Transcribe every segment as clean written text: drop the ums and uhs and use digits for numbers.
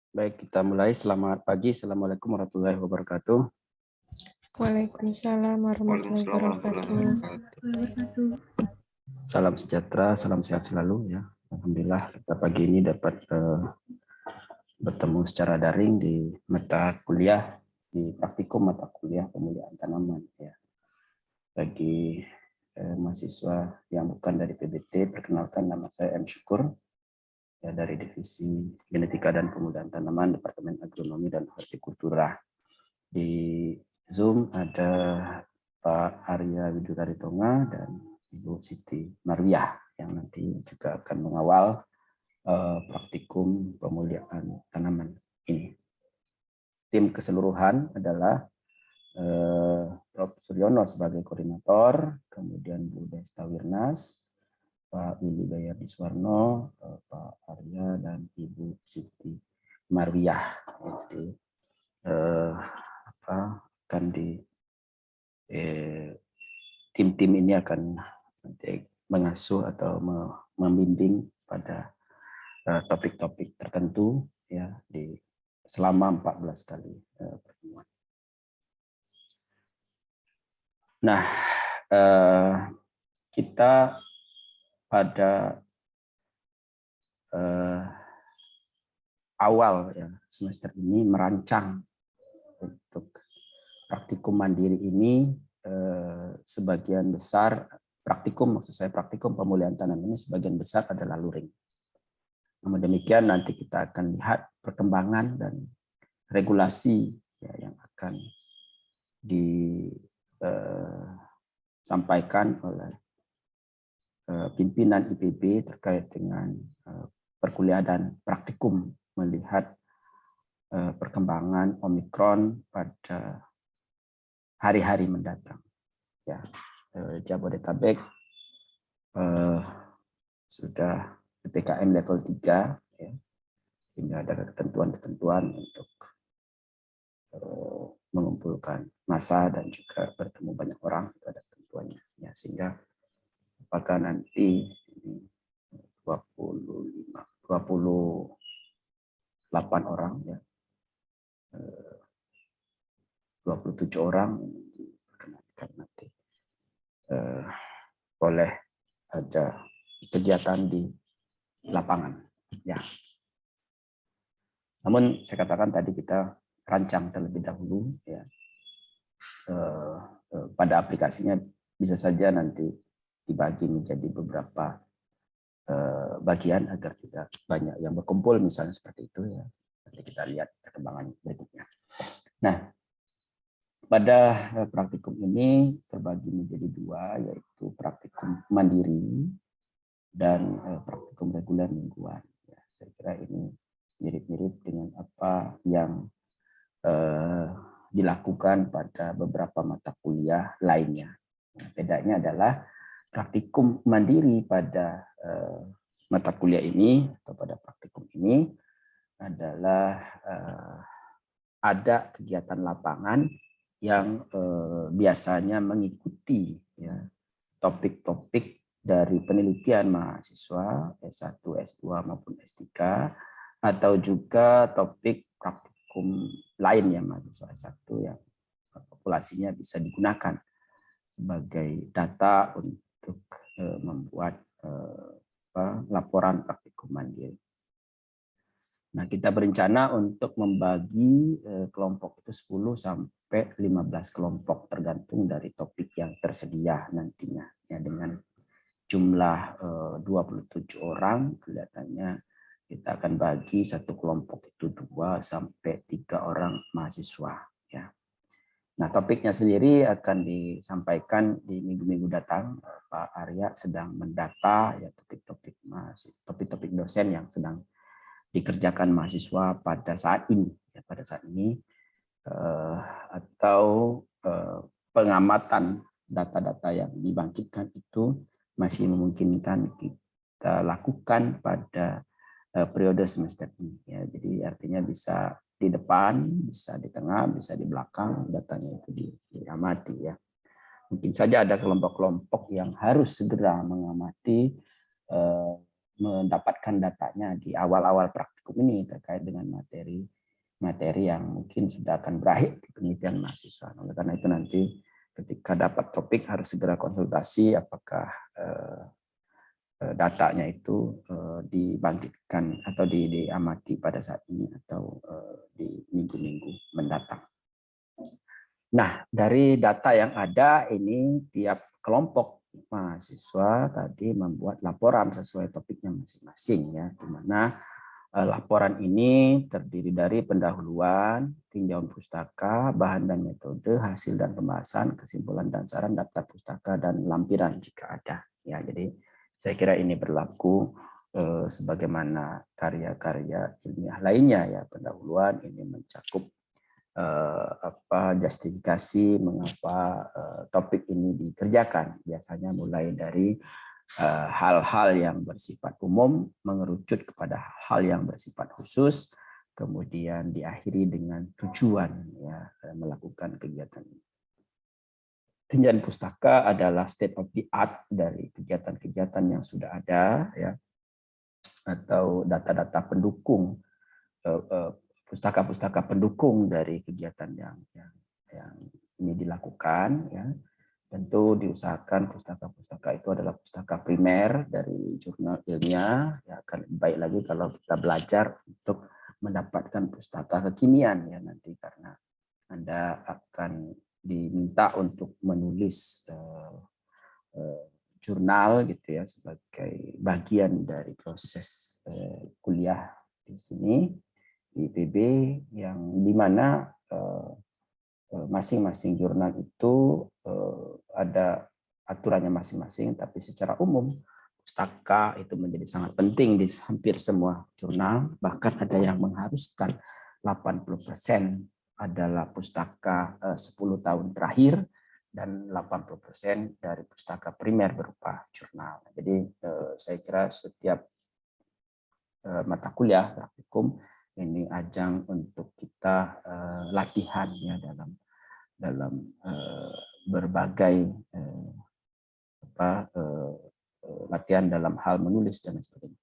Baik, kita mulai. Selamat pagi. Assalamualaikum warahmatullahi wabarakatuh. Waalaikumsalam warahmatullahi wabarakatuh. Salam sejahtera, salam sehat selalu ya. Alhamdulillah kita pagi ini dapat bertemu secara daring di mata kuliah, di praktikum mata kuliah pemulihan tanaman ya. Bagi mahasiswa yang bukan dari PBT, perkenalkan nama saya M. Syukur ya, dari Divisi Genetika dan Pemulihan Tanaman Departemen Agronomi dan Hortikultura. Di Zoom ada Pak Arya Widuraritonga dan Ibu Siti Marwiah yang nanti juga akan mengawal praktikum pemulihan tanaman ini. Tim keseluruhan adalah Prof. Suryono sebagai koordinator, kemudian Bu Desta Wirnas, Pak Willy Bayardiswarno, Pak Arya, dan Ibu Siti Marwiah. Jadi akan di tim-tim ini akan nanti mengasuh atau membimbing pada topik-topik tertentu ya di selama 14 kali pertemuan. Nah, kita pada awal ya semester ini merancang untuk praktikum mandiri ini, sebagian besar praktikum, maksud saya praktikum pemulihan tanaman ini sebagian besar adalah luring. Namun demikian nanti kita akan lihat perkembangan dan regulasi ya, yang akan disampaikan oleh pimpinan IPB terkait dengan perkuliahan dan praktikum melihat perkembangan Omikron pada hari-hari mendatang. Ya, Jabodetabek sudah PPKM level 3, ya, sehingga ada ketentuan-ketentuan untuk mengumpulkan massa dan juga bertemu banyak orang, itu ada ketentuannya. Ya, sehingga apakah nanti 28 orang, ya, 27 orang diperkenankan nanti boleh ada kegiatan di lapangan. Ya. Namun saya katakan tadi kita rancang terlebih dahulu ya. Pada aplikasinya bisa saja nanti dibagi menjadi beberapa bagian agar tidak banyak yang berkumpul misalnya seperti itu ya. Nanti kita lihat perkembangan berikutnya. Nah, pada praktikum ini terbagi menjadi dua, yaitu praktikum mandiri dan praktikum reguler mingguan. Ya, saya kira ini mirip-mirip dengan apa yang dilakukan pada beberapa mata kuliah lainnya. Nah, bedanya adalah praktikum mandiri pada mata kuliah ini atau pada praktikum ini adalah ada kegiatan lapangan yang biasanya mengikuti ya, topik-topik dari penelitian mahasiswa S1, S2 maupun S3 atau juga topik praktikum lain yang mahasiswa S1 yang populasinya bisa digunakan sebagai data untuk membuat laporan praktikum mandiri. Nah, kita berencana untuk membagi kelompok itu 10 sampai 15 kelompok tergantung dari topik yang tersedia nantinya. Ya, dengan jumlah 27 orang, kelihatannya kita akan bagi satu kelompok itu 2 sampai 3 orang mahasiswa. Ya. Nah, topiknya sendiri akan disampaikan di minggu-minggu datang. Pak Arya sedang mendata ya topik-topik dosen yang sedang dikerjakan mahasiswa pada saat ini, ya, pada saat ini atau pengamatan data-data yang dibangkitkan itu masih memungkinkan kita lakukan pada periode semester ini. Ya, jadi artinya bisa di depan, bisa di tengah, bisa di belakang, datanya itu diamati ya. Mungkin saja ada kelompok-kelompok yang harus segera mengamati mendapatkan datanya di awal-awal praktikum ini terkait dengan materi yang mungkin sudah akan berakhir di penelitian mahasiswa. Oleh karena itu nanti ketika dapat topik harus segera konsultasi apakah datanya itu dibangkitkan atau diamati pada saat ini atau di minggu-minggu mendatang. Nah, dari data yang ada ini tiap kelompok mahasiswa tadi membuat laporan sesuai topiknya masing-masing ya, di mana laporan ini terdiri dari pendahuluan, tinjauan pustaka, bahan dan metode, hasil dan pembahasan, kesimpulan dan saran, daftar pustaka dan lampiran jika ada. Ya, jadi saya kira ini berlaku sebagaimana karya-karya ilmiah lainnya ya. Pendahuluan ini mencakup justifikasi mengapa topik ini dikerjakan. Biasanya mulai dari hal-hal yang bersifat umum mengerucut kepada hal yang bersifat khusus, kemudian diakhiri dengan tujuan ya melakukan kegiatan ini. Tinjauan pustaka adalah state of the art dari kegiatan-kegiatan yang sudah ada ya, atau data-data pendukung, pustaka-pustaka pendukung dari kegiatan yang ini dilakukan ya. Tentu diusahakan pustaka-pustaka itu adalah pustaka primer dari jurnal ilmiah. Ya, akan baik lagi kalau kita belajar untuk mendapatkan pustaka kekinian ya nanti, karena Anda akan diminta untuk menulis jurnal gitu ya sebagai bagian dari proses kuliah di sini di IPB, yang dimana masing-masing jurnal itu ada aturannya masing-masing, tapi secara umum pustaka itu menjadi sangat penting di hampir semua jurnal, bahkan ada yang mengharuskan 80% adalah pustaka 10 tahun terakhir dan 80% dari pustaka primer berupa jurnal. Jadi saya kira setiap mata kuliah praktikum ini ajang untuk kita latihan ya dalam berbagai latihan dalam hal menulis dan sebagainya.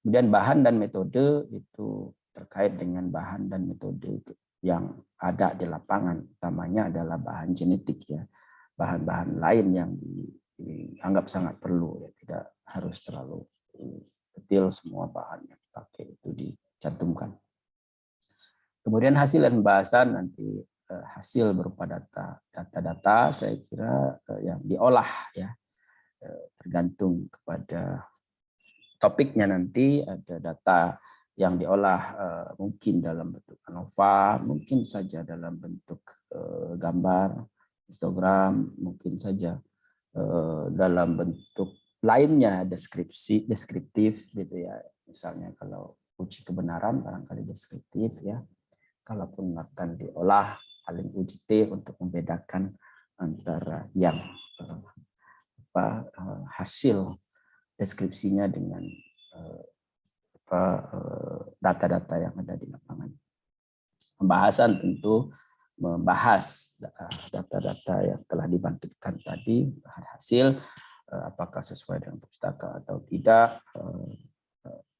Kemudian bahan dan metode itu terkait dengan bahan dan metode yang ada di lapangan, utamanya adalah bahan genetik ya, bahan-bahan lain yang dianggap sangat perlu ya, tidak harus terlalu detail semua bahan yang dipakai itu dicantumkan. Kemudian hasil dan pembahasan nanti hasil berupa data-data saya kira yang diolah ya, tergantung kepada topiknya. Nanti ada data yang diolah mungkin dalam bentuk ANOVA, mungkin saja dalam bentuk gambar, histogram, mungkin saja dalam bentuk lainnya deskriptif gitu ya. Misalnya kalau uji kebenaran barangkali deskriptif ya. Kalaupun akan diolah paling uji T untuk membedakan antara yang hasil deskripsinya dengan data-data yang ada di lapangan. Pembahasan tentu membahas data-data yang telah dibangkitkan tadi, hasil apakah sesuai dengan pustaka atau tidak,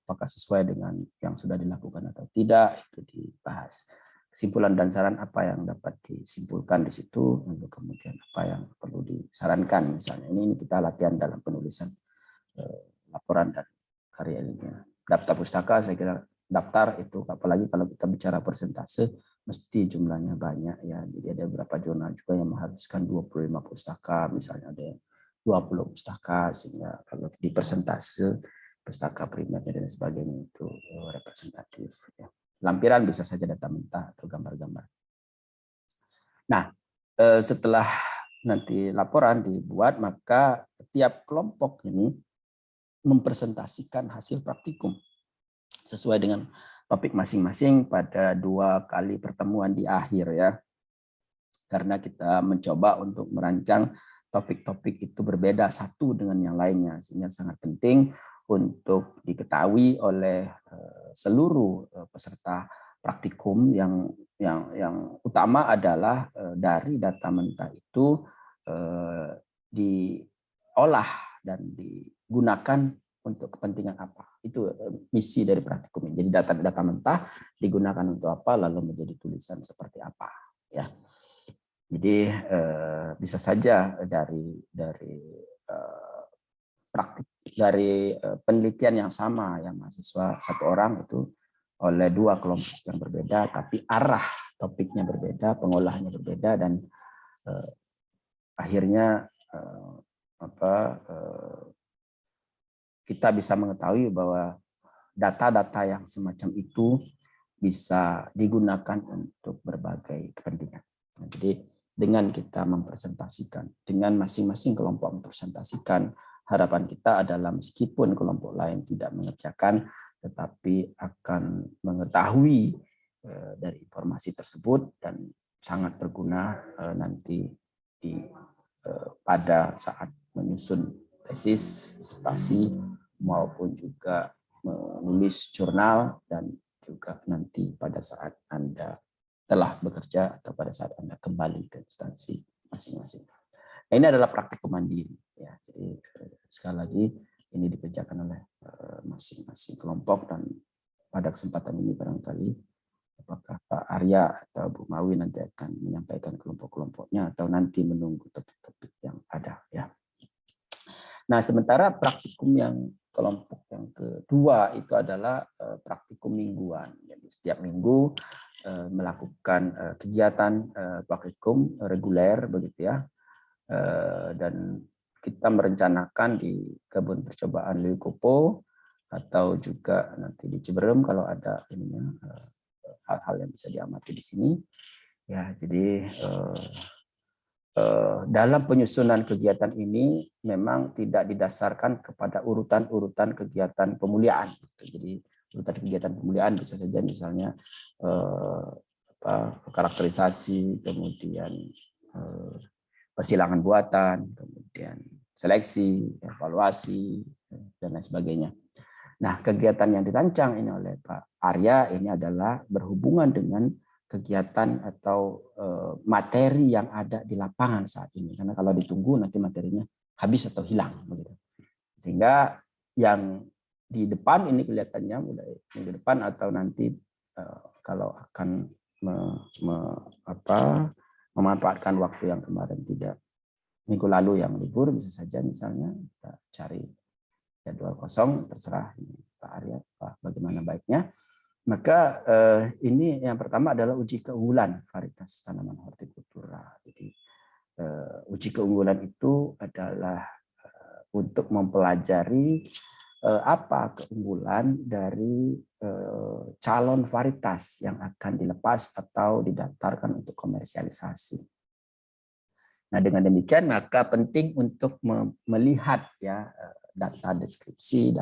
apakah sesuai dengan yang sudah dilakukan atau tidak, itu dibahas. Kesimpulan dan saran apa yang dapat disimpulkan di situ, lalu kemudian apa yang perlu disarankan. Misalnya ini kita latihan dalam penulisan laporan dan karya ilmiah. Daftar pustaka, saya kira daftar itu apalagi kalau kita bicara persentase mesti jumlahnya banyak ya. Jadi ada beberapa jurnal juga yang mengharuskan 25 pustaka, misalnya ada 20 pustaka, sehingga kalau di persentase pustaka primer dan sebagainya itu representatif ya. Lampiran bisa saja data mentah atau gambar-gambar. Nah, setelah nanti laporan dibuat, maka tiap kelompok ini mempresentasikan hasil praktikum sesuai dengan topik masing-masing pada 2 kali pertemuan di akhir ya. Karena kita mencoba untuk merancang topik-topik itu berbeda satu dengan yang lainnya, sehingga sangat penting untuk diketahui oleh seluruh peserta praktikum yang utama adalah dari data mentah itu diolah dan digunakan untuk kepentingan apa. Itu misi dari praktikum ini. Jadi data-data mentah digunakan untuk apa, lalu menjadi tulisan seperti apa. Ya. Jadi bisa saja dari praktik dari penelitian yang sama, yang mahasiswa satu orang itu oleh dua kelompok yang berbeda, tapi arah topiknya berbeda, pengolahannya berbeda, dan akhirnya kita bisa mengetahui bahwa data-data yang semacam itu bisa digunakan untuk berbagai kepentingan. Nah, jadi dengan kita mempresentasikan, dengan masing-masing kelompok mempresentasikan, harapan kita adalah meskipun kelompok lain tidak mengerjakan, tetapi akan mengetahui dari informasi tersebut dan sangat berguna nanti pada saat menyusun tesis, disertasi, maupun juga menulis jurnal, dan juga nanti pada saat Anda telah bekerja atau pada saat Anda kembali ke instansi masing-masing. Nah, ini adalah praktik mandiri. Ya. Jadi sekali lagi ini dikerjakan oleh masing-masing kelompok, dan pada kesempatan ini barangkali apakah Pak Arya atau Bu Mawi nanti akan menyampaikan kelompok-kelompoknya atau nanti menunggu topik-topik yang ada. Ya. Nah, sementara praktikum yang kelompok yang kedua itu adalah praktikum mingguan. Jadi setiap minggu melakukan kegiatan praktikum reguler begitu ya. Dan kita merencanakan di kebun percobaan Leukopo atau juga nanti di Ciberem kalau ada ininya hal-hal yang bisa diamati di sini. Ya, jadi dalam penyusunan kegiatan ini memang tidak didasarkan kepada urutan-urutan kegiatan pemuliaan. Jadi urutan kegiatan pemuliaan bisa saja misalnya karakterisasi, kemudian persilangan buatan, kemudian seleksi, evaluasi, dan lain sebagainya. Nah, kegiatan yang dirancang ini oleh Pak Arya ini adalah berhubungan dengan kegiatan atau materi yang ada di lapangan saat ini. Karena kalau ditunggu nanti materinya habis atau hilang. Begitu. Sehingga yang di depan ini kelihatannya mulai minggu depan atau nanti kalau akan memanfaatkan waktu yang kemarin tidak minggu lalu yang libur, bisa saja misalnya kita cari jadwal kosong, terserah Pak Arya bagaimana baiknya. Maka ini yang pertama adalah uji keunggulan varietas tanaman hortikultura. Jadi uji keunggulan itu adalah untuk mempelajari apa keunggulan dari calon varietas yang akan dilepas atau didaftarkan untuk komersialisasi. Nah, dengan demikian maka penting untuk melihat ya data deskripsi,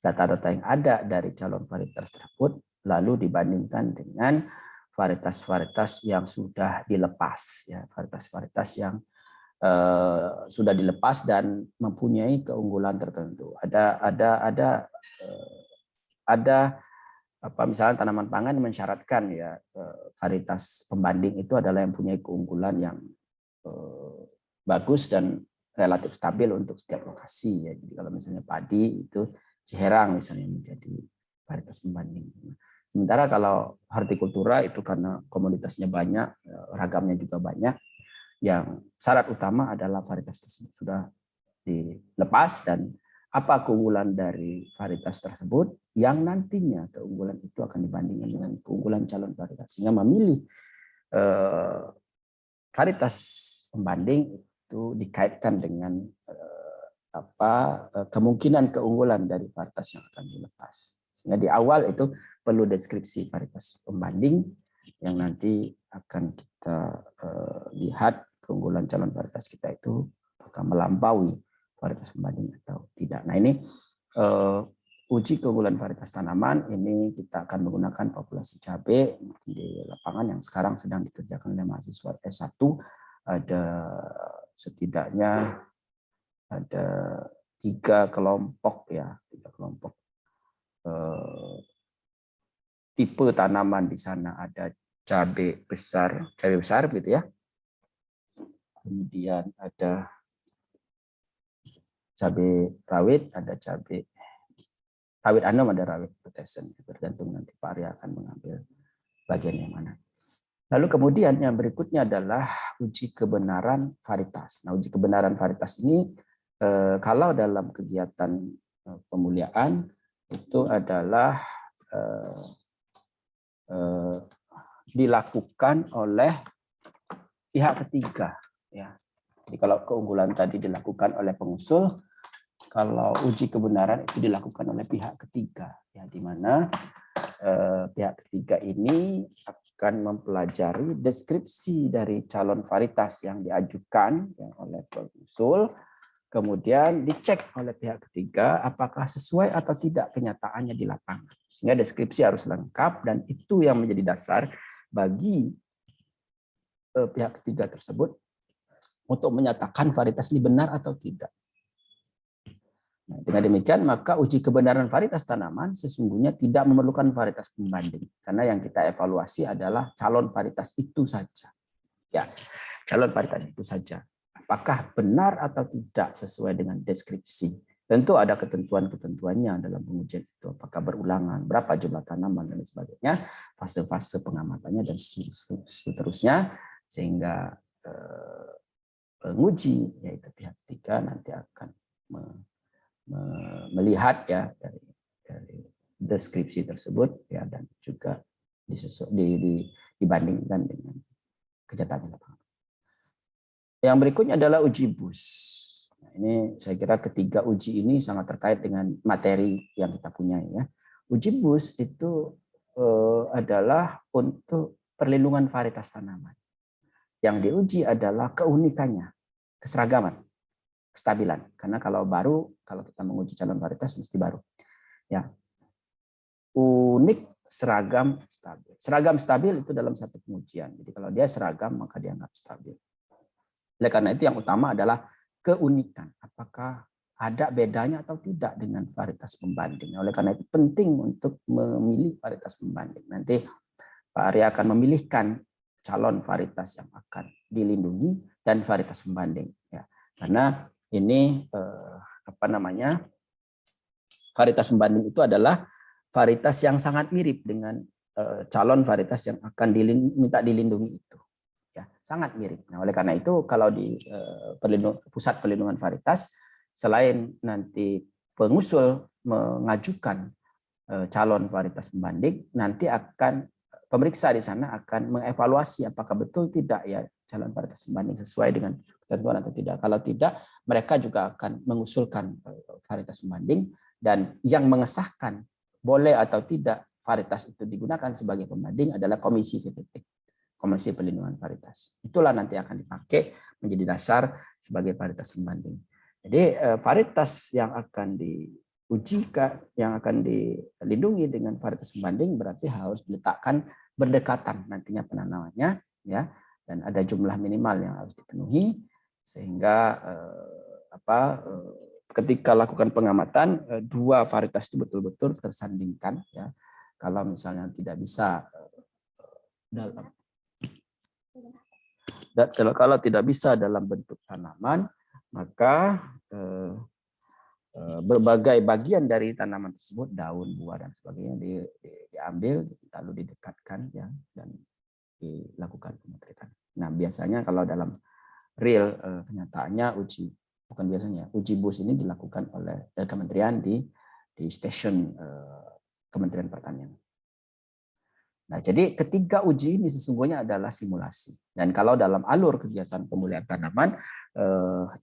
data-data yang ada dari calon varietas tersebut, lalu dibandingkan dengan varietas-varietas yang sudah dilepas, ya varietas-varietas yang sudah dilepas dan mempunyai keunggulan tertentu. Ada misalnya tanaman pangan mensyaratkan ya varietas pembanding itu adalah yang punya keunggulan yang bagus dan relatif stabil untuk setiap lokasi. Ya. Jadi kalau misalnya padi itu Ciherang misalnya menjadi varietas pembanding. Sementara kalau hortikultura itu karena komoditasnya banyak, ragamnya juga banyak, yang syarat utama adalah varietas tersebut sudah dilepas dan apa keunggulan dari varietas tersebut yang nantinya keunggulan itu akan dibandingkan dengan keunggulan calon varietas. Sehingga memilih varietas pembanding itu dikaitkan dengan kemungkinan keunggulan dari varietas yang akan dilepas. Sehingga di awal itu perlu deskripsi varietas pembanding yang nanti akan kita lihat keunggulan calon varietas kita itu akan melampaui varietas pembanding atau tidak. Nah, ini uji keunggulan varietas tanaman ini kita akan menggunakan populasi cabai di lapangan yang sekarang sedang dikerjakan oleh mahasiswa S1. Ada setidaknya ada 3 kelompok ya, 3 kelompok tipe tanaman di sana. Ada cabai besar gitu ya. Kemudian ada cabai rawit, ada cabai rawit anam, ada rawit putesen. Tergantung nanti Pak Arya akan mengambil bagian yang mana. Lalu kemudian yang berikutnya adalah uji kebenaran varietas. Nah, uji kebenaran varietas ini kalau dalam kegiatan pemuliaan itu adalah dilakukan oleh pihak ketiga. Ya. Jadi kalau keunggulan tadi dilakukan oleh pengusul, kalau uji kebenaran itu dilakukan oleh pihak ketiga, ya, di mana pihak ketiga ini akan mempelajari deskripsi dari calon varietas yang diajukan ya, oleh pengusul, kemudian dicek oleh pihak ketiga apakah sesuai atau tidak kenyataannya di lapangan. Sehingga deskripsi harus lengkap dan itu yang menjadi dasar bagi pihak ketiga tersebut untuk menyatakan varietas ini benar atau tidak. Nah, dengan demikian maka uji kebenaran varietas tanaman sesungguhnya tidak memerlukan varietas pembanding karena yang kita evaluasi adalah calon varietas itu saja. Ya, calon varietas itu saja. Apakah benar atau tidak sesuai dengan deskripsi? Tentu ada ketentuan-ketentuannya dalam pengujian itu. Apakah berulangan, berapa jumlah tanaman dan sebagainya, fase-fase pengamatannya dan seterusnya, sehingga penguji yaitu pihak ketiga nanti akan melihat ya dari deskripsi tersebut ya dan juga dibandingkan dengan kenyataan lapangan. Yang berikutnya adalah uji BUS. Nah, ini saya kira ketiga uji ini sangat terkait dengan materi yang kita punya ya. Uji BUS itu adalah untuk perlindungan varietas tanaman. Yang diuji adalah keunikannya, keseragaman, kestabilan. Karena kalau kita menguji calon varietas mesti baru. Ya. Unik, seragam, stabil. Seragam stabil itu dalam satu pengujian. Jadi kalau dia seragam maka dianggap stabil. Oleh karena itu yang utama adalah keunikan. Apakah ada bedanya atau tidak dengan varietas pembanding. Oleh karena itu penting untuk memilih varietas pembanding. Nanti Pak Arya akan memilihkan calon varietas yang akan dilindungi dan varietas pembanding. Ya. Karena ini varietas pembanding itu adalah varietas yang sangat mirip dengan calon varietas yang akan minta dilindungi itu. Ya, sangat mirip. Nah, oleh karena itu kalau di pusat perlindungan varietas selain nanti pengusul mengajukan calon varietas pembanding, nanti akan pemeriksa di sana akan mengevaluasi apakah betul tidak ya calon varietas pembanding sesuai dengan ketentuan atau tidak. Kalau tidak, mereka juga akan mengusulkan varietas pembanding dan yang mengesahkan boleh atau tidak varietas itu digunakan sebagai pembanding adalah Komisi VPT. Komisi Perlindungan Varietas. Itulah nanti akan dipakai menjadi dasar sebagai varietas pembanding. Jadi varietas yang akan diuji, yang akan dilindungi dengan varietas pembanding berarti harus diletakkan berdekatan nantinya penanamannya, ya, dan ada jumlah minimal yang harus dipenuhi sehingga ketika lakukan pengamatan dua varietas itu betul-betul tersandingkan, ya. Kalau misalnya tidak bisa kalau tidak bisa dalam bentuk tanaman, maka berbagai bagian dari tanaman tersebut, daun, buah dan sebagainya diambil lalu didekatkan ya dan dilakukan pemotretan. Nah, biasanya kalau dalam real kenyataannya uji BUS ini dilakukan oleh kementerian di stasiun Kementerian Pertanian. Nah, jadi ketiga uji ini sesungguhnya adalah simulasi. Dan kalau dalam alur kegiatan pemulihan tanaman,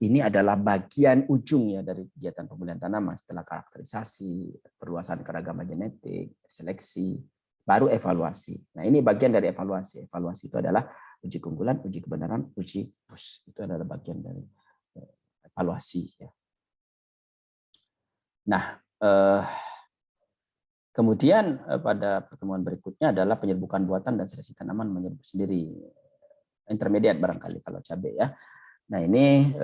ini adalah bagian ujung ya dari kegiatan pemulihan tanaman setelah karakterisasi, perluasan keragaman genetik, seleksi, baru evaluasi. Nah, ini bagian dari evaluasi. Evaluasi itu adalah uji keunggulan, uji kebenaran, uji BUS. Itu adalah bagian dari evaluasi. Ya. Nah, kemudian pada pertemuan berikutnya adalah penyerbukan buatan dan seleksi tanaman menyerbuk sendiri. Intermediate barangkali kalau cabai ya. Nah ini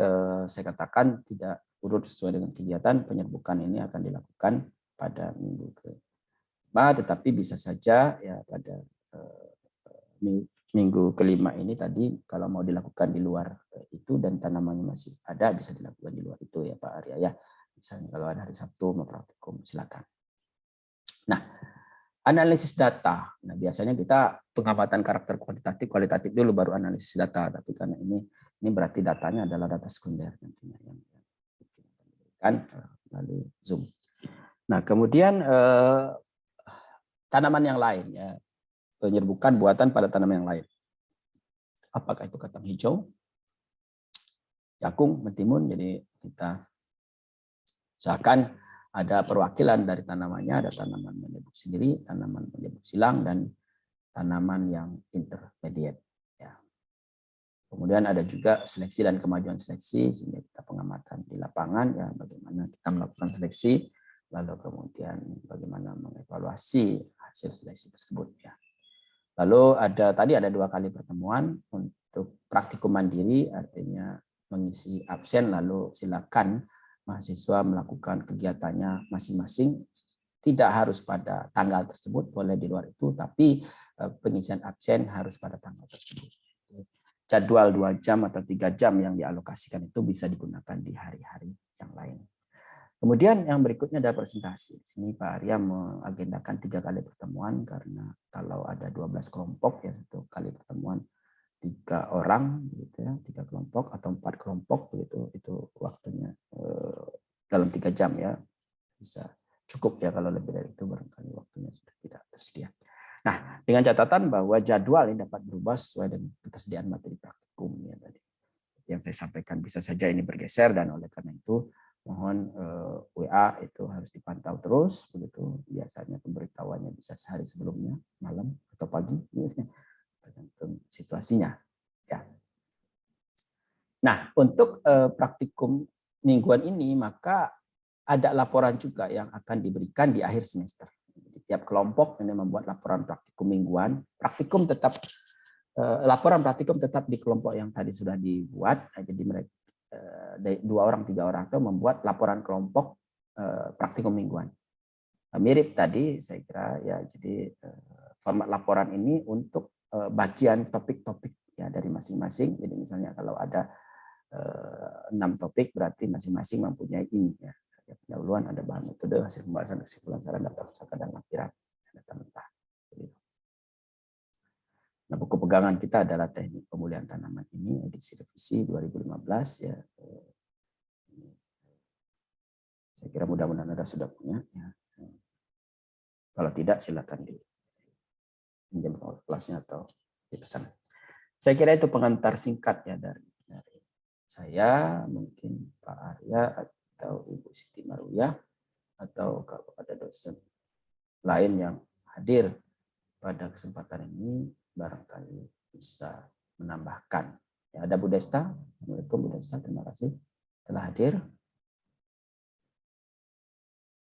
saya katakan tidak urut sesuai dengan kegiatan. Penyerbukan ini akan dilakukan pada minggu ke-5, tetapi bisa saja ya pada minggu ke-5 ini tadi kalau mau dilakukan di luar itu itu dan tanamannya masih ada, bisa dilakukan di luar itu ya Pak Arya ya. Misalnya kalau ada hari Sabtu mau praktikum, silakan. Nah, analisis data. Nah, biasanya kita pengamatan karakter kualitatif dulu baru analisis data. Tapi karena ini berarti datanya adalah data sekunder nantinya yang diberikan melalui Zoom. Nah, kemudian tanaman yang lain ya, penyerbukan buatan pada tanaman yang lain. Apakah itu kacang hijau, jagung, mentimun. Jadi kita usahakan ada perwakilan dari tanamannya, ada tanaman menyebut sendiri, tanaman menyebut silang, dan tanaman yang intermediate. Ya. Kemudian ada juga seleksi dan kemajuan seleksi, sehingga kita pengamatan di lapangan, ya bagaimana kita melakukan seleksi, lalu kemudian bagaimana mengevaluasi hasil seleksi tersebut. Ya. Lalu tadi ada 2 kali pertemuan untuk praktikum mandiri, artinya mengisi absen, lalu silakan mahasiswa melakukan kegiatannya masing-masing, tidak harus pada tanggal tersebut, boleh di luar itu, tapi pengisian absen harus pada tanggal tersebut. Jadwal 2 jam atau 3 jam yang dialokasikan itu bisa digunakan di hari-hari yang lain. Kemudian yang berikutnya adalah presentasi. Di sini Pak Arya mengagendakan 3 kali pertemuan, karena kalau ada 12 kelompok ya 1 kali pertemuan 3 orang gitu ya, 3 kelompok atau 4 kelompok begitu, itu waktunya dalam 3 jam ya, bisa cukup ya. Kalau lebih dari itu barangkali waktunya sudah tidak tersedia. Nah, dengan catatan bahwa jadwal ini dapat berubah sesuai dengan ketersediaan materi praktikum ya tadi yang saya sampaikan. Bisa saja ini bergeser, dan oleh karena itu mohon WA itu harus dipantau terus begitu. Biasanya pemberitahuannya bisa sehari sebelumnya, malam atau pagi. Tergantung situasinya ya. Nah, untuk praktikum mingguan ini maka ada laporan juga yang akan diberikan di akhir semester. Jadi, tiap kelompok ini membuat laporan praktikum mingguan. Laporan praktikum tetap di kelompok yang tadi sudah dibuat. Jadi mereka 2 orang 3 orang itu membuat laporan kelompok praktikum mingguan. Mirip tadi saya kira ya. Jadi format laporan ini untuk bagian topik-topik ya dari masing-masing. Jadi misalnya kalau ada 6 topik, berarti masing-masing mempunyai ini ya. Pendahuluan, ada bahan metode, hasil pembahasan, kesimpulan, saran, daftar pusaka, dan lampiran data mentah. Nah, buku pegangan kita adalah teknik pemulihan tanaman ini, edisi revisi 2015 ya. Saya kira mudah-mudahan Anda sudah punya ya. Kalau tidak silakan pinjam kelasnya atau dipesan. Saya kira itu pengantar singkat ya dari saya, mungkin Pak Arya atau Ibu Siti Maruyah, atau kalau ada dosen lain yang hadir pada kesempatan ini barangkali bisa menambahkan. Ya, ada Bu Desta. Assalamualaikum Bu Desta, terima kasih telah hadir.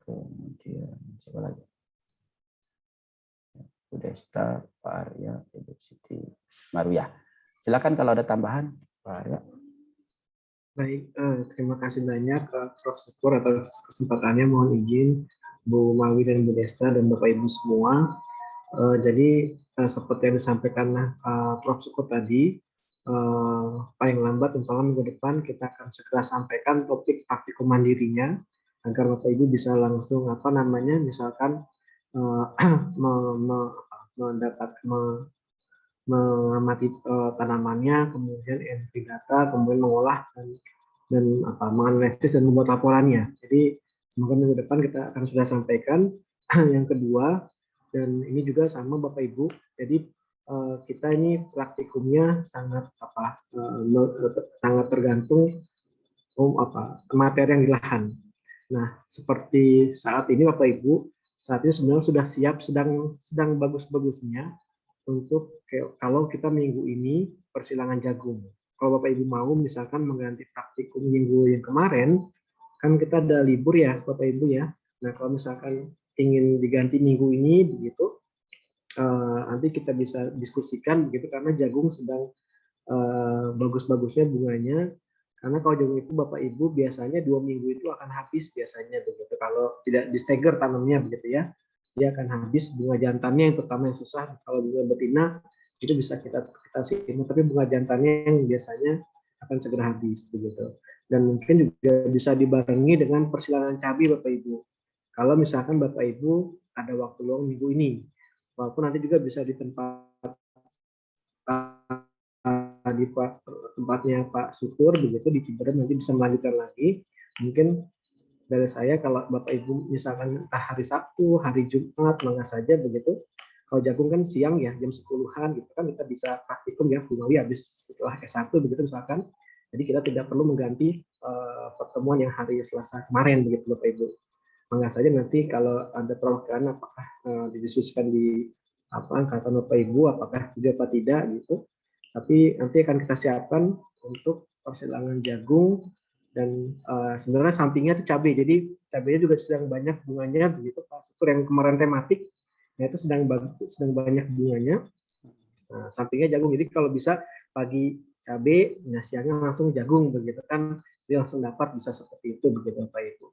Kemudian siapa lagi? Bu Desta, Pak Arya, Ibu Siti Maruyah. Silakan kalau ada tambahan, Pak Arya. Baik, terima kasih banyak Prof. Syukur atas kesempatannya. Mohon izin Bu Mawi dan Bu Desta dan Bapak Ibu semua. Jadi seperti yang disampaikan Prof. Syukur tadi, paling lambat insya Allah minggu depan kita akan segera sampaikan topik praktikum mandirinya agar Bapak Ibu bisa langsung misalkan mengamati tanamannya, kemudian entry data, kemudian mengolah dan menganalisis dan membuat laporannya. Jadi semoga minggu depan kita akan sudah sampaikan. Yang kedua, dan ini juga sama Bapak Ibu, jadi kita ini praktikumnya sangat tergantung materi yang di lahan. Nah, seperti saat ini Bapak Ibu, saat ini sebenarnya sudah siap, sedang bagus-bagusnya untuk kalau kita minggu ini persilangan jagung. Kalau Bapak Ibu mau misalkan mengganti praktikum minggu yang kemarin, kan kita ada libur ya Bapak Ibu ya. Nah, kalau misalkan ingin diganti minggu ini begitu, nanti kita bisa diskusikan begitu, karena jagung sedang bagus-bagusnya bunganya. Karena kalau jagung itu Bapak Ibu biasanya 2 minggu itu akan habis biasanya begitu. Kalau tidak di stagger tanamnya begitu ya, dia akan habis. Bunga jantannya yang terutama yang susah. Kalau bunga betina itu bisa kita simak, tapi bunga jantannya yang biasanya akan segera habis begitu. Dan mungkin juga bisa dibarengi dengan persilangan cabai Bapak Ibu. Kalau misalkan Bapak Ibu ada waktu luang minggu ini, walaupun nanti juga bisa di tempatnya Pak Syukur begitu di Ciberem, nanti bisa melanjutkan lagi. Mungkin dari saya kalau Bapak Ibu misalkan entah hari Sabtu, hari Jumat, mana saja begitu. Kalau jagung kan siang ya, jam 10-an gitu kan kita bisa praktikum ya, bungawi habis setelah S1 begitu misalkan. Jadi kita tidak perlu mengganti pertemuan yang hari Selasa kemarin begitu Bapak Ibu. Maka saja nanti kalau ada perwakilan apakah didiskusikan di angkatan Bapak Ibu apakah juga apa tidak gitu. Tapi nanti akan kita siapkan untuk persilangan jagung dan sebenarnya sampingnya itu cabai. Jadi cabainya juga sedang banyak bunganya begitu Pak Syukur, yang kemarin tematik nah itu sedang banyak bunganya. Nah, sampingnya jagung. Jadi kalau bisa pagi cabai, nah siangnya langsung jagung begitu kan, dia langsung dapat bisa seperti itu begitu Bapak Ibu.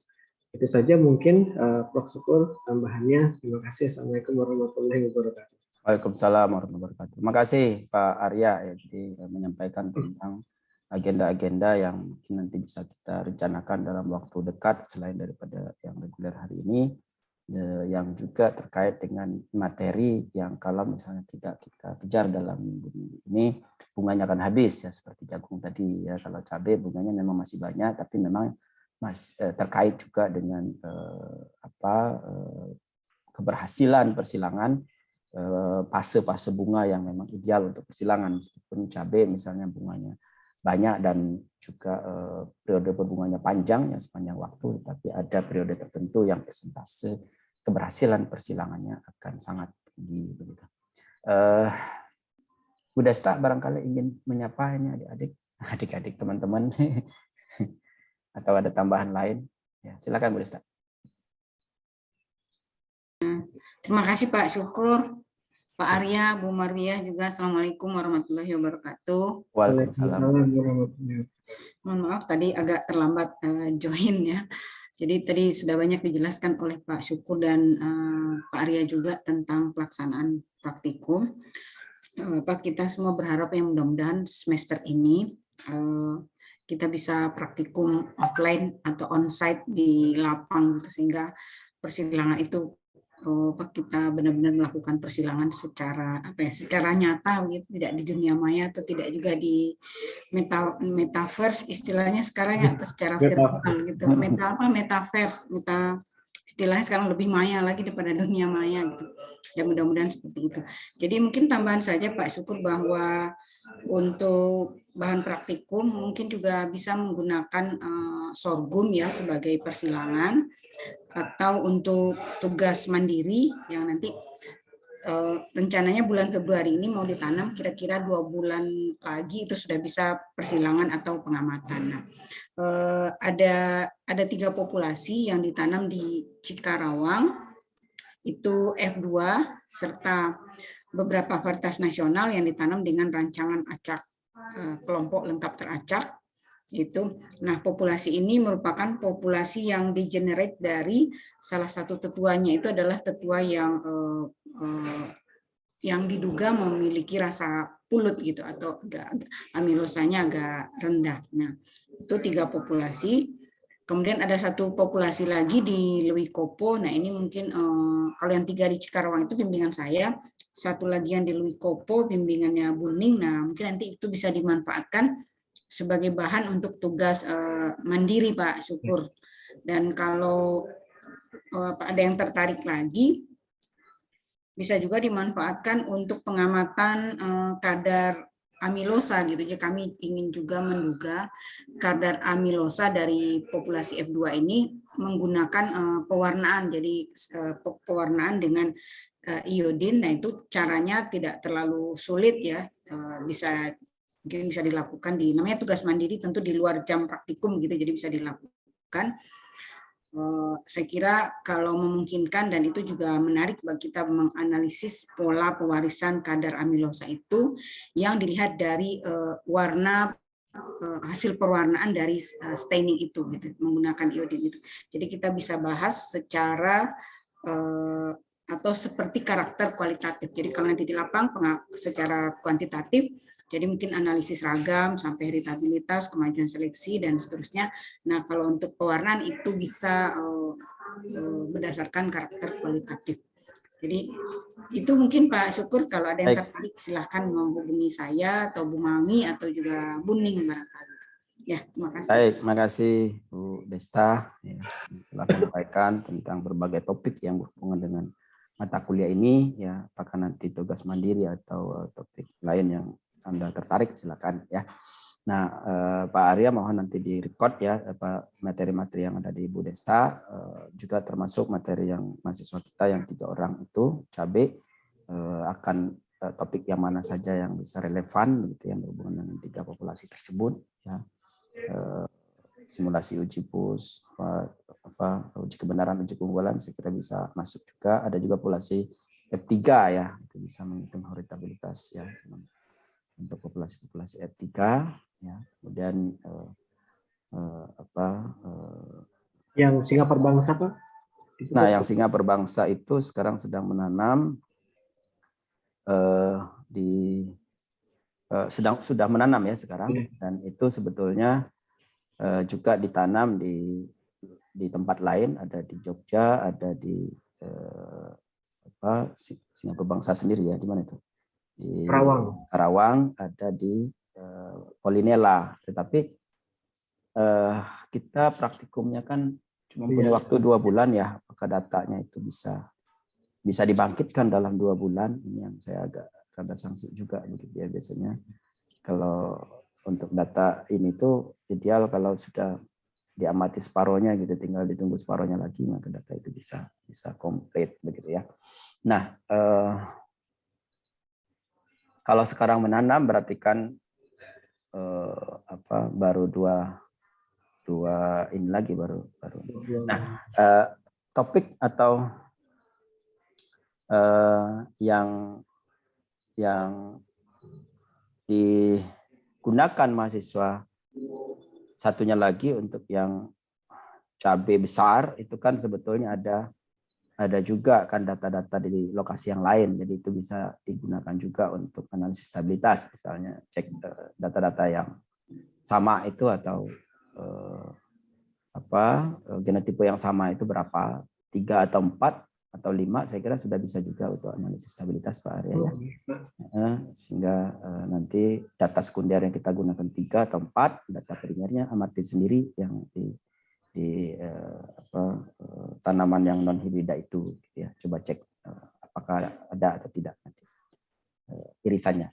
Itu saja mungkin Prof. Syukur tambahannya. Terima kasih. Assalamualaikum warahmatullahi wabarakatuh. Waalaikumsalam warahmatullahi wabarakatuh. Terima kasih Pak Arya ya, jadi menyampaikan tentang agenda-agenda yang mungkin nanti bisa kita rencanakan dalam waktu dekat selain daripada yang reguler hari ini, yang juga terkait dengan materi yang kalau misalnya tidak kita kejar dalam minggu ini bunganya akan habis ya, seperti jagung tadi ya. Kalau cabai bunganya memang masih banyak, tapi memang terkait juga dengan keberhasilan persilangan, fase-fase bunga yang memang ideal untuk persilangan. Meskipun cabai misalnya bunganya banyak dan juga periode berbunganya panjang yang sepanjang waktu, tapi ada periode tertentu yang persentase keberhasilan persilangannya akan sangat tinggi begitu. Bu Desta barangkali ingin menyapa ini adik-adik teman-teman atau ada tambahan lain? Ya, silakan Bu Desta. Terima kasih Pak Syukur, Pak Arya, Bu Marwiyah juga. Assalamualaikum warahmatullahi wabarakatuh. Waalaikumsalam. Mohon maaf tadi agak terlambat join ya. Jadi tadi sudah banyak dijelaskan oleh Pak Syukur dan Pak Arya juga tentang pelaksanaan praktikum. Pak, kita semua berharap yang mudah-mudahan semester ini kita bisa praktikum offline atau onsite di lapang gitu, sehingga persilangan itu kita benar-benar melakukan persilangan secara secara nyata gitu, tidak di dunia maya atau tidak juga di metaverse istilahnya sekarang ya, secara virtual gitu. Metaverse, istilahnya sekarang lebih maya lagi daripada dunia maya gitu. Ya mudah-mudahan seperti itu. Jadi mungkin tambahan saja Pak Syukur bahwa untuk bahan praktikum mungkin juga bisa menggunakan sorghum ya sebagai persilangan, atau untuk tugas mandiri yang nanti rencananya bulan Februari ini mau ditanam, kira-kira 2 bulan lagi itu sudah bisa persilangan atau pengamatan. Nah, ada 3 populasi yang ditanam di Cikarawang, itu F2 serta beberapa varietas nasional yang ditanam dengan rancangan acak kelompok lengkap teracak gitu. Nah, populasi ini merupakan populasi yang degenerate dari salah satu tetuanya, itu adalah tetua yang diduga memiliki rasa pulut gitu atau amilosanya agak rendah. Nah, itu 3 populasi. Kemudian ada 1 populasi lagi di Leuwikopo. Nah, ini mungkin kalau yang 3 di Cikarawang itu bimbingan saya, 1 lagi yang di Leuwikopo bimbingannya Buning. Nah, mungkin nanti itu bisa dimanfaatkan sebagai bahan untuk tugas mandiri Pak Syukur. Dan kalau ada yang tertarik lagi, bisa juga dimanfaatkan untuk pengamatan kadar amilosa gitu. Jadi kami ingin juga menduga kadar amilosa dari populasi F2 ini menggunakan pewarnaan. Jadi pewarnaan dengan iodin. Nah, itu caranya tidak terlalu sulit ya. Mungkin bisa dilakukan namanya tugas mandiri, tentu di luar jam praktikum gitu, jadi bisa dilakukan. Saya kira kalau memungkinkan, dan itu juga menarik bagi kita menganalisis pola pewarisan kadar amilosa itu yang dilihat dari warna hasil perwarnaan dari staining itu gitu, menggunakan iodin itu. Jadi kita bisa bahas secara atau seperti karakter kualitatif. Jadi kalau nanti di lapang secara kuantitatif Jadi mungkin analisis ragam sampai heritabilitas, kemajuan seleksi dan seterusnya. Nah, kalau untuk pewarnaan itu bisa berdasarkan karakter kualitatif. Jadi itu mungkin Pak Syukur, kalau ada yang tertarik silahkan menghubungi saya atau Bu Mami atau juga Bu Ning barangkali. Ya, terima kasih. Baik, terima kasih Bu Desta ya, telah menyampaikan tentang berbagai topik yang berhubungan dengan mata kuliah ini ya, apakah nanti tugas mandiri atau topik lain yang Anda tertarik silakan ya. Nah, Pak Arya mohon nanti di-record ya materi-materi yang ada di Bu Desta, juga termasuk materi yang mahasiswa kita yang 3 orang itu cabe akan topik yang mana saja yang bisa relevan gitu yang berhubungan dengan 3 populasi tersebut ya. Simulasi uji PUS, uji kebenaran, uji keunggulan saya kira bisa masuk juga. Ada juga populasi F3 ya, itu bisa menghitung heritabilitas ya untuk populasi-populasi F3 ya. Kemudian yang singa perbangsa Pak? Nah, yang singa perbangsa itu sekarang sedang menanam sudah menanam ya sekarang, dan itu sebetulnya juga ditanam di tempat lain, ada di Jogja, ada di singa perbangsa sendiri ya, di mana itu? Di Karawang, ada di Polinela. Tetapi kita praktikumnya kan cuma punya waktu 2 bulan ya, apakah datanya itu bisa dibangkitkan dalam 2 bulan? Ini yang saya agak rada sangsi juga begitu ya. Biasanya kalau untuk data ini tuh ideal kalau sudah diamati separohnya gitu, tinggal ditunggu separohnya lagi, maka data itu bisa komplit begitu ya. Nah, kalau sekarang menanam berarti kan baru dua ini lagi baru. Nah, topik atau yang digunakan mahasiswa satunya lagi untuk yang cabai besar itu kan sebetulnya ada juga kan data-data di lokasi yang lain, jadi itu bisa digunakan juga untuk analisis stabilitas, misalnya cek data-data yang sama itu atau genotipe yang sama itu berapa, 3 atau 4 atau 5, saya kira sudah bisa juga untuk analisis stabilitas Pak Arya ya. Sehingga nanti data sekunder yang kita gunakan 3 atau 4, data primernya amati sendiri yang di tanaman yang non hibrida itu ya, coba cek apakah ada atau tidak nanti irisannya.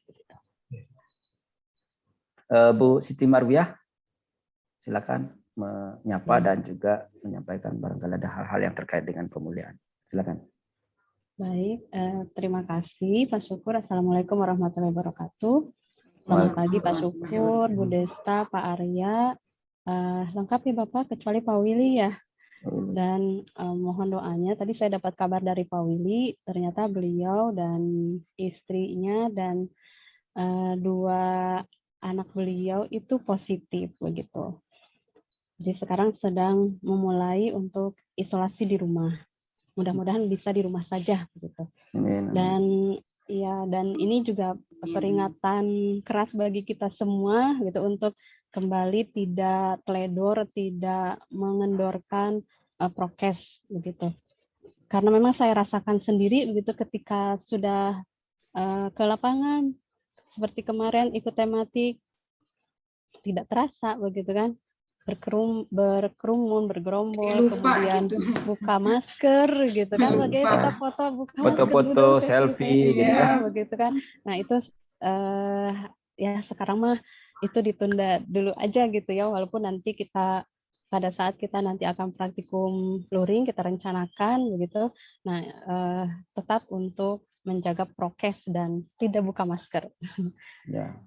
Bu Siti Marwiah, silakan menyapa dan juga menyampaikan barangkali ada hal-hal yang terkait dengan pemulihan. Silakan. Baik, terima kasih Pak Syukur. Assalamualaikum warahmatullahi wabarakatuh. Selamat pagi Pak Syukur, Bu Desta, Pak Arya. Lengkap ya Bapak, kecuali Pak Willy ya. Dan mohon doanya, tadi saya dapat kabar dari Pak Willy, ternyata beliau dan istrinya dan 2 anak beliau itu positif begitu. Jadi sekarang sedang memulai untuk isolasi di rumah. Mudah-mudahan bisa di rumah saja begitu. Dan ya, dan ini juga peringatan keras bagi kita semua gitu untuk kembali tidak teledor, tidak mengendorkan prokes begitu. Karena memang saya rasakan sendiri begitu ketika sudah ke lapangan seperti kemarin ikut tematik, tidak terasa begitu kan, berkerumun, bergerombol, kemudian gitu. buka masker gitu kan, bagaimana kita foto buka foto-foto selfie gitu ya, begitu kan. Nah itu ya sekarang mah itu ditunda dulu aja gitu ya, walaupun nanti kita pada saat kita nanti akan praktikum luring kita rencanakan begitu. Nah tetap untuk menjaga prokes dan tidak buka masker. Ya.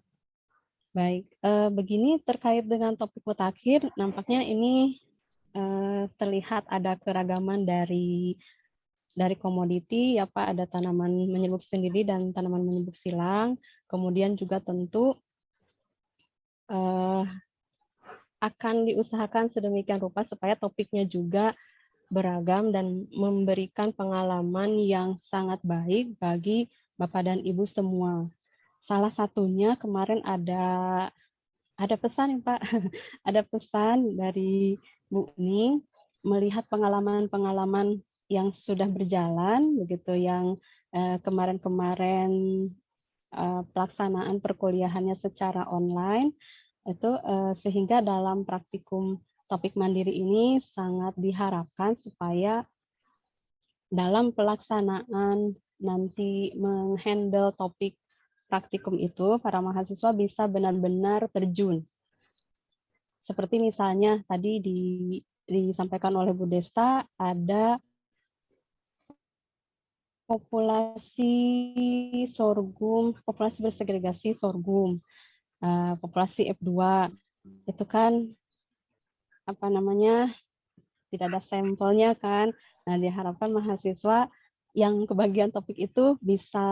Baik, begini terkait dengan topik mutakhir, nampaknya ini terlihat ada keragaman dari komoditi, ya Pak, ada tanaman menyerbup sendiri dan tanaman menyerbup silang. Kemudian juga tentu akan diusahakan sedemikian rupa supaya topiknya juga beragam dan memberikan pengalaman yang sangat baik bagi Bapak dan Ibu semua. salah satunya kemarin ada pesan Pak, ada pesan dari Bu Ning melihat pengalaman-pengalaman yang sudah berjalan begitu, yang kemarin-kemarin pelaksanaan perkuliahannya secara online itu, sehingga dalam praktikum topik mandiri ini sangat diharapkan supaya dalam pelaksanaan nanti menghandle topik praktikum itu, para mahasiswa bisa benar-benar terjun. Seperti misalnya tadi disampaikan oleh Bu Desta, ada populasi sorghum, populasi bersegregasi sorghum, populasi F2. Itu kan apa namanya, tidak ada sampelnya kan. Nah, diharapkan mahasiswa yang kebagian topik itu bisa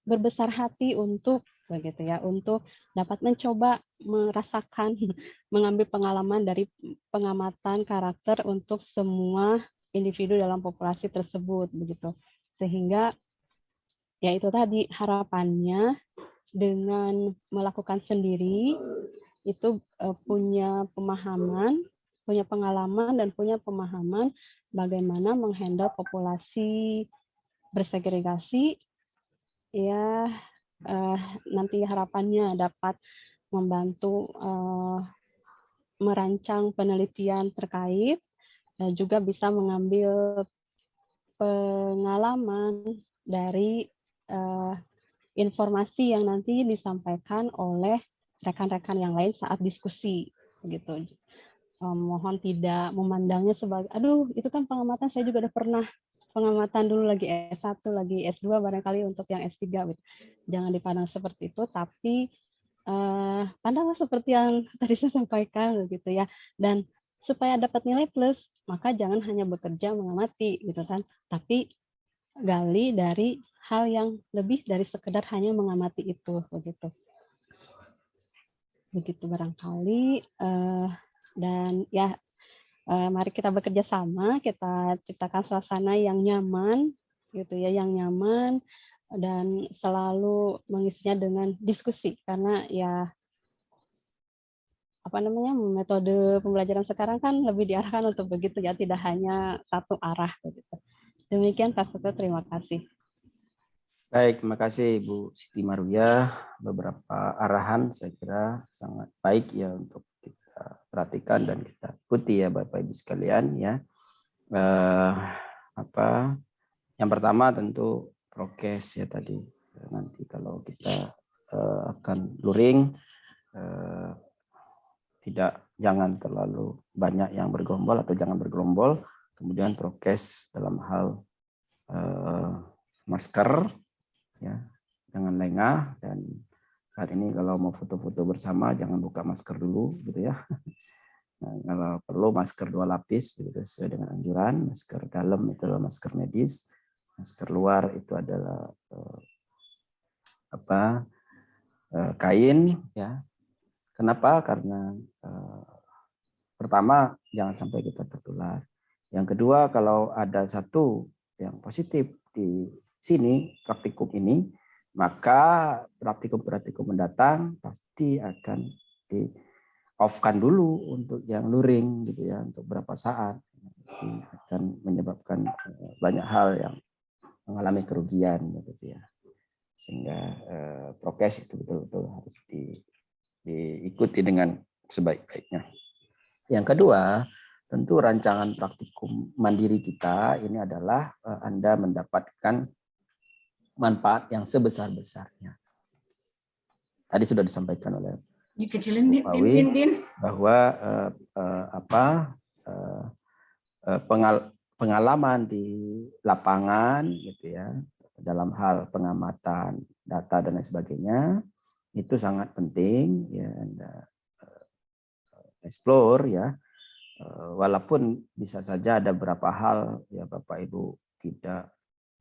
berbesar hati untuk begitu ya, untuk dapat mencoba merasakan mengambil pengalaman dari pengamatan karakter untuk semua individu dalam populasi tersebut begitu. Sehingga ya itu tadi harapannya dengan melakukan sendiri itu punya pemahaman, punya pengalaman dan punya pemahaman bagaimana menghandle populasi bersegregasi, ya nanti harapannya dapat membantu merancang penelitian terkait, dan juga bisa mengambil pengalaman dari informasi yang nanti disampaikan oleh rekan-rekan yang lain saat diskusi, begitu. Mohon tidak memandangnya sebagai, aduh itu kan pengamatan, saya juga udah pernah pengamatan dulu lagi S1, lagi S2, barangkali untuk yang S3. Gitu. Jangan dipandang seperti itu, tapi pandanglah seperti yang tadi saya sampaikan, gitu ya. Dan supaya dapat nilai plus, maka jangan hanya bekerja mengamati, gitu kan, tapi gali dari hal yang lebih dari sekedar hanya mengamati itu, begitu. Begitu barangkali, dan ya mari kita bekerja sama, kita ciptakan suasana yang nyaman, gitu ya, yang nyaman, dan selalu mengisinya dengan diskusi, karena ya apa namanya, metode pembelajaran sekarang kan lebih diarahkan untuk begitu ya, tidak hanya satu arah begitu. Demikian Pak Sukur, terima kasih. Baik, terima kasih Bu Siti Marwiyah. Beberapa arahan saya kira sangat baik ya untuk kita perhatikan dan kita ikuti ya Bapak Ibu sekalian ya. Yang pertama tentu prokes ya tadi. Nanti kalau kita akan luring, jangan terlalu banyak yang bergerombol atau jangan bergerombol. Kemudian prokes dalam hal masker. Ya, jangan lengah, dan saat ini kalau mau foto-foto bersama jangan buka masker dulu gitu ya. Nah, kalau perlu masker 2 lapis gitu, sesuai dengan anjuran. Masker dalam itu adalah masker medis, masker luar itu adalah kain ya. Kenapa? Karena pertama jangan sampai kita tertular. Yang kedua, kalau ada satu yang positif di sini praktikum ini, maka praktikum mendatang pasti akan di off-kan dulu untuk yang luring gitu ya, untuk berapa saat. Ini akan menyebabkan banyak hal yang mengalami kerugian gitu ya. Sehingga prokes itu betul-betul harus diikuti dengan sebaik-baiknya. Yang kedua, tentu rancangan praktikum mandiri kita ini adalah Anda mendapatkan manfaat yang sebesar-besarnya. Tadi sudah disampaikan oleh Bu Pawi bahwa pengalaman di lapangan gitu ya, dalam hal pengamatan data dan lain sebagainya itu sangat penting ya, Anda explore ya. Walaupun bisa saja ada beberapa hal ya Bapak Ibu tidak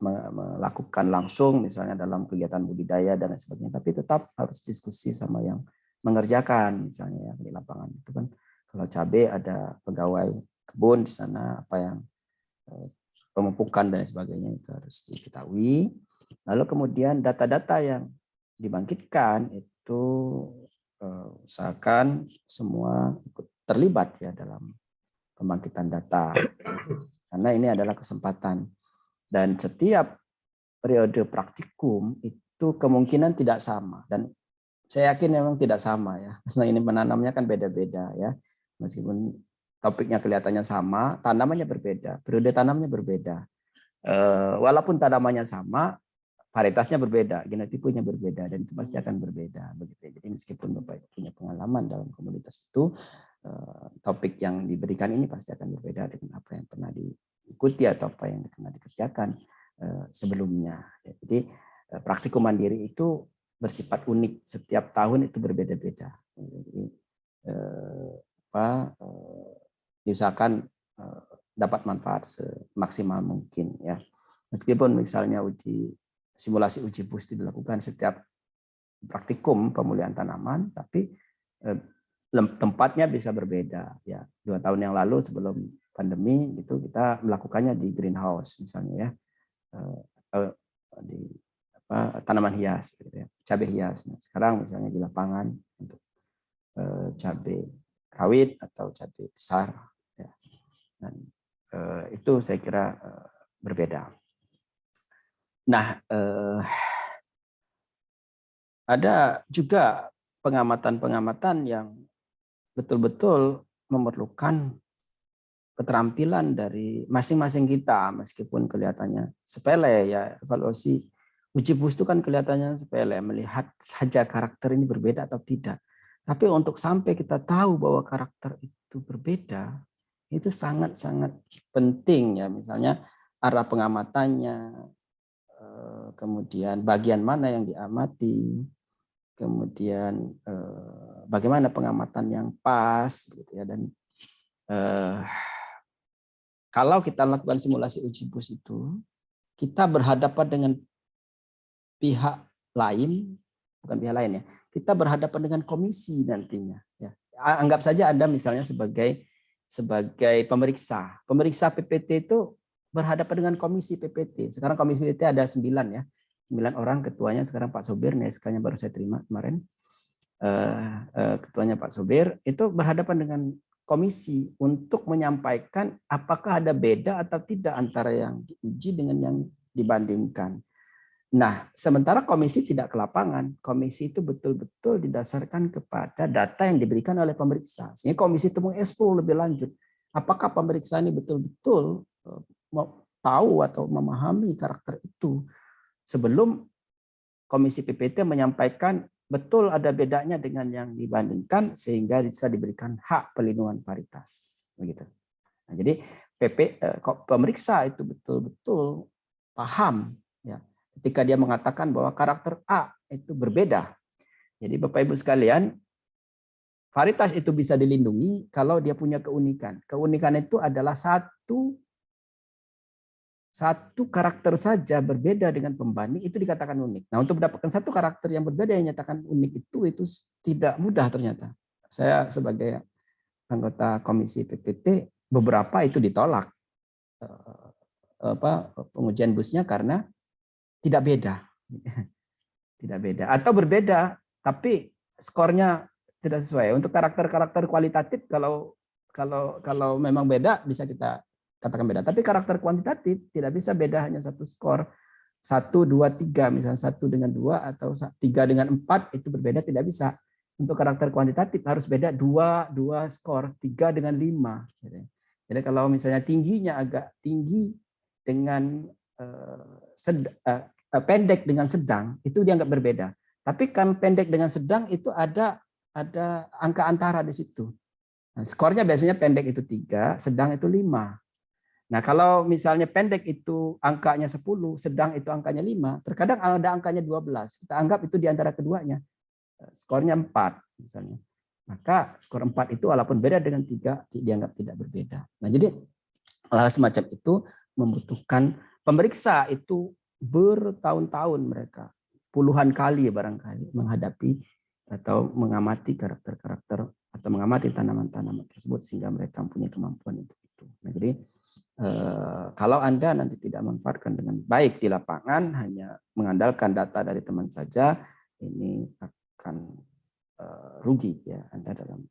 melakukan langsung misalnya dalam kegiatan budidaya dan lain sebagainya, tapi tetap harus diskusi sama yang mengerjakan misalnya ya, di lapangan itu kan. Kalau cabai ada pegawai kebun di sana, apa yang pemupukan dan lain sebagainya itu harus diketahui. Lalu kemudian data-data yang dibangkitkan itu usahakan semua ikut terlibat ya dalam pembangkitan data, karena ini adalah kesempatan, dan setiap periode praktikum itu kemungkinan tidak sama, dan saya yakin memang tidak sama ya, karena ini menanamnya kan beda-beda ya, meskipun topiknya kelihatannya sama, tanamannya berbeda, periode tanamnya berbeda, walaupun tanamannya sama, varietasnya berbeda, genotipenya berbeda, dan itu pasti akan berbeda begitu. Jadi meskipun Bapak punya pengalaman dalam komunitas itu, topik yang diberikan ini pasti akan berbeda dengan apa yang pernah diikuti atau apa yang pernah dikerjakan sebelumnya. Jadi praktikum mandiri itu bersifat unik, setiap tahun itu berbeda-beda. Jadi diusahakan dapat manfaat semaksimal mungkin ya. Meskipun misalnya simulasi uji boost dilakukan setiap praktikum pemulihan tanaman, tapi tempatnya bisa berbeda ya. 2 tahun yang lalu sebelum pandemi itu kita melakukannya di greenhouse misalnya ya, di tanaman hias gitu ya, cabai hias. Nah, sekarang misalnya di lapangan untuk cabai rawit atau cabai besar ya. Dan itu saya kira berbeda. Nah, ada juga pengamatan-pengamatan yang betul-betul memerlukan keterampilan dari masing-masing kita, meskipun kelihatannya sepele ya. Evaluasi uji boost itu kan kelihatannya sepele, melihat saja karakter ini berbeda atau tidak. Tapi untuk sampai kita tahu bahwa karakter itu berbeda, itu sangat-sangat penting ya. Misalnya arah pengamatannya, kemudian bagian mana yang diamati, kemudian bagaimana pengamatan yang pas gitu ya. Dan kalau kita lakukan simulasi uji boost itu, kita berhadapan dengan pihak lain, bukan pihak lain ya, kita berhadapan dengan komisi nantinya ya. Anggap saja Anda misalnya sebagai pemeriksa PPT itu berhadapan dengan komisi PPT. Sekarang komisi PPT ada 9 ya. 9 orang, ketuanya sekarang Pak Sobir, SK-nya baru saya terima kemarin. Ketuanya Pak Sobir itu berhadapan dengan komisi untuk menyampaikan apakah ada beda atau tidak antara yang diuji dengan yang dibandingkan. Nah, sementara komisi tidak ke lapangan, komisi itu betul-betul didasarkan kepada data yang diberikan oleh pemeriksa. Sehingga komisi itu mengeksplor lebih lanjut. Apakah pemeriksa ini betul-betul tahu atau memahami karakter itu sebelum komisi PPT menyampaikan betul ada bedanya dengan yang dibandingkan sehingga bisa diberikan hak pelindungan varietas. Begitu. Nah, jadi pemeriksa itu betul-betul paham ya, ketika dia mengatakan bahwa karakter A itu berbeda. Jadi Bapak Ibu sekalian, varietas itu bisa dilindungi kalau dia punya keunikan. Keunikan itu adalah satu karakter saja berbeda dengan pembanding, itu dikatakan unik. Nah, untuk mendapatkan satu karakter yang berbeda yang nyatakan unik itu tidak mudah ternyata. Saya sebagai anggota komisi PPT, beberapa itu ditolak pengujian busnya karena tidak beda atau berbeda tapi skornya tidak sesuai. Untuk karakter kualitatif kalau memang beda bisa kita katakan beda, tapi karakter kuantitatif tidak bisa beda hanya satu skor, 1, 2, 3 misalnya 1 dengan 2 atau 3 dengan 4 itu berbeda, tidak bisa. Untuk karakter kuantitatif harus beda 2 skor, 3 dengan 5. Jadi kalau misalnya tingginya agak tinggi dengan pendek dengan sedang, itu dianggap berbeda. Tapi kan pendek dengan sedang itu ada angka antara di situ. Nah, skornya biasanya pendek itu 3, sedang itu 5. Nah, kalau misalnya pendek itu angkanya 10, sedang itu angkanya 5, terkadang ada angkanya 12. Kita anggap itu di antara keduanya. Skornya 4 misalnya. Maka skor 4 itu walaupun beda dengan 3 dianggap tidak berbeda. Nah, jadi hal semacam itu membutuhkan pemeriksa itu bertahun-tahun, mereka puluhan kali barangkali menghadapi atau mengamati karakter-karakter atau mengamati tanaman-tanaman tersebut sehingga mereka mempunyai kemampuan itu. Nah, jadi kalau Anda nanti tidak memanfaatkan dengan baik di lapangan, hanya mengandalkan data dari teman saja, ini akan rugi ya Anda dalam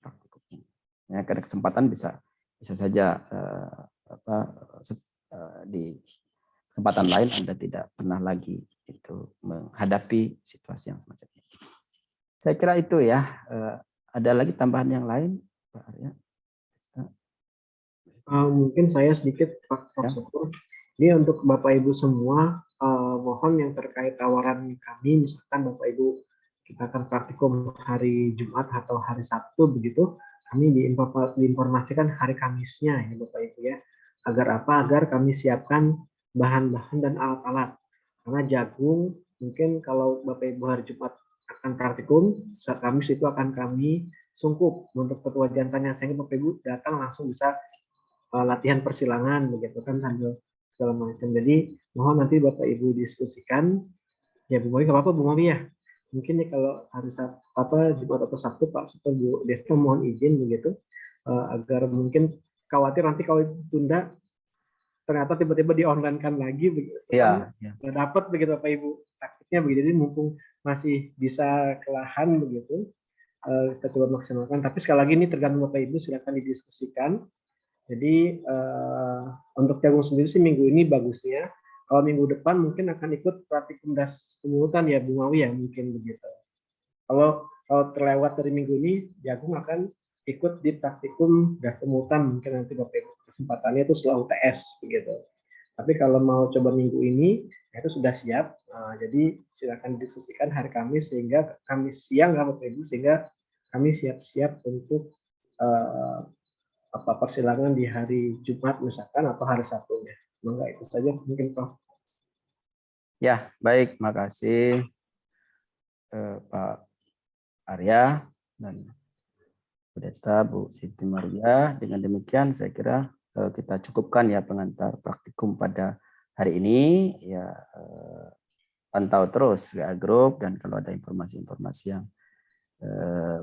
praktikum ini. Ya, karena kesempatan bisa saja di kesempatan lain Anda tidak pernah lagi itu menghadapi situasi yang semacam ini. Saya kira itu ya. Ada lagi tambahan yang lain, Pak Arya? Mungkin saya sedikit, Pak Syukur. Ini untuk Bapak Ibu semua, mohon yang terkait tawaran kami, misalkan Bapak Ibu kita akan praktikum hari Jumat atau hari Sabtu begitu, kami diinformasikan hari Kamisnya ya Bapak Ibu ya. Agar apa? Agar kami siapkan bahan-bahan dan alat-alat. Karena jagung mungkin kalau Bapak Ibu hari Jumat akan praktikum, Kamis itu akan kami sungkup untuk ketua jantannya, sehingga Bapak Ibu datang langsung bisa latihan persilangan begitu kan, sambil segala macam. Jadi mohon nanti Bapak Ibu diskusikan ya Bu Mawi, nggak apa-apa Bu Mawi ya, mungkin nih kalau hari Jumat atau Sabtu Pak Super Bu Desta mohon izin begitu, agar mungkin khawatir nanti kalau tunda ternyata tiba-tiba di online kan lagi begitu, nggak dapat begitu Bapak Ibu taktiknya begitu. Jadi mumpung masih bisa kelahan begitu, kita coba maksimalkan. Tapi sekali lagi ini tergantung Bapak Ibu, silakan didiskusikan. Jadi untuk jagung sendiri sih minggu ini bagusnya. Kalau minggu depan mungkin akan ikut praktikum das pemungutan ya Bu Mawi ya, mungkin begitu. Kalau terlewat dari minggu ini, jagung akan ikut di praktikum das pemungutan, mungkin nanti Bapak Ibu kesempatannya itu setelah UTS begitu. Tapi kalau mau coba minggu ini, itu sudah siap. Jadi silakan didiskusikan hari Kamis, sehingga Kamis siang Bapak Ibu, sehingga kami siap-siap untuk persilangan di hari Jumat misalkan atau hari Sabtunya. Semoga itu saja mungkin Prof. Ya, baik, makasih Pak Arya dan Bu Desta, Bu Siti Maria. Dengan demikian saya kira kita cukupkan ya pengantar praktikum pada hari ini. Ya, pantau terus WA Group, dan kalau ada informasi-informasi yang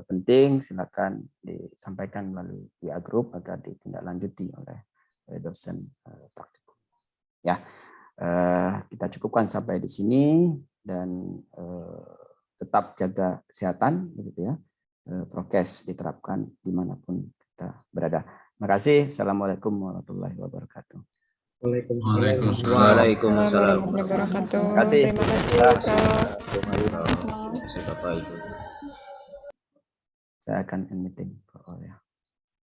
penting silakan disampaikan melalui WA Group agar ditindaklanjuti oleh dosen praktikum. Ya, kita cukupkan sampai di sini, dan tetap jaga kesehatan, begitu ya. Prokes diterapkan dimanapun kita berada. Terima kasih. Assalamualaikum warahmatullahi wabarakatuh. Waalaikumsalam. Waalaikumsalam. Terima kasih. Terima kasih Bapak Ibu. Saya akan end meeting.